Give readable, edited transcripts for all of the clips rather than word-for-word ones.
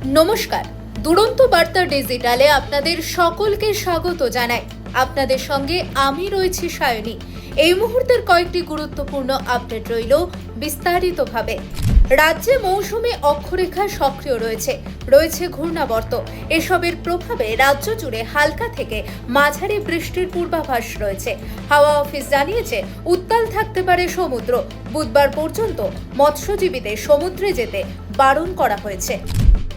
নমস্কার, দুরন্ত বার্তা ডিজিটালে আপনাদের সকলকে স্বাগত জানাই। আপনাদের সঙ্গে আমি রয়েছি সায়নী। এই মুহূর্তের কয়েকটি গুরুত্বপূর্ণ আপডেট রইল বিস্তারিতভাবে। রাজ্যে মৌসুমী অক্ষরেখা সক্রিয় রয়েছে ঘূর্ণাবর্ত। এসবের প্রভাবে রাজ্য জুড়ে হালকা থেকে মাঝারি বৃষ্টির পূর্বাভাস রয়েছে। হাওয়া অফিস জানিয়েছে উত্তাল থাকতে পারে সমুদ্র। বুধবার পর্যন্ত মৎস্যজীবীদের সমুদ্রে যেতে বারণ করা হয়েছে।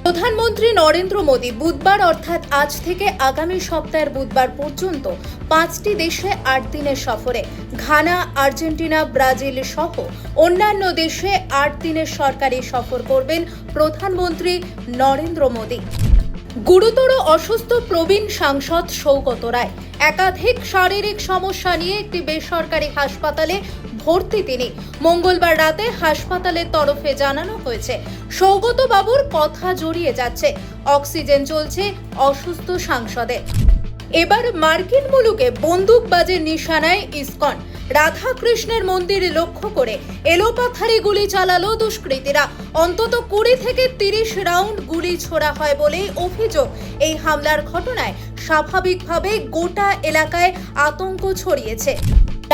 প্রধানমন্ত্রী নরেন্দ্র মোদী বুধবার অর্থাৎ আজ থেকে আগামী সপ্তাহের বুধবার পর্যন্ত 5টি দেশে 8 দিনের সফরে ঘানা, আর্জেন্টিনা, ব্রাজিল সহ অন্যান্য দেশে 8 দিনের সরকারি সফর করবেন প্রধানমন্ত্রী নরেন্দ্র মোদী। গুরুতর অসুস্থ প্রবীণ সাংসদ সৌগত রায় একাধিক শারীরিক সমস্যা নিয়ে একটি বেসরকারি হাসপাতালে ভর্তি। তিনি মঙ্গলবার রাতে হাসপাতালের তরফে জানানো হয়েছে সৌগত বাবুর কথা জড়িয়ে যাচ্ছে, অক্সিজেন চলছে অসুস্থ সাংসদের। এবার মার্কিন মুলুকে বন্দুকবাজের নিশানায় ইসকন। রাধাকৃষ্ণের মন্দির লক্ষ্য করে এলোপাথারি গুলি চালালো দুষ্কৃতীরা। অন্তত 20 থেকে 30 রাউন্ড গুলি ছোড়া হয় বলেই অভিযোগ। এই হামলার ঘটনায় স্বাভাবিকভাবে গোটা এলাকায় আতঙ্ক ছড়িয়েছে।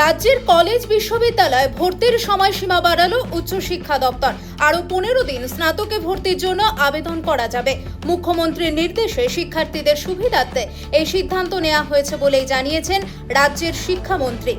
রাজ্যের কলেজ বিশ্ববিদ্যালয় ভর্তির সময়সীমা বাড়ালো উচ্চশিক্ষা দপ্তর। আরও 15 দিন স্নাতকে ভর্তির জন্য আবেদন করা যাবে। মুখ্যমন্ত্রীর নির্দেশে শিক্ষার্থীদের সুবিধার্থে এই সিদ্ধান্ত নেওয়া হয়েছে বলেই জানিয়েছেন রাজ্যের শিক্ষামন্ত্রী।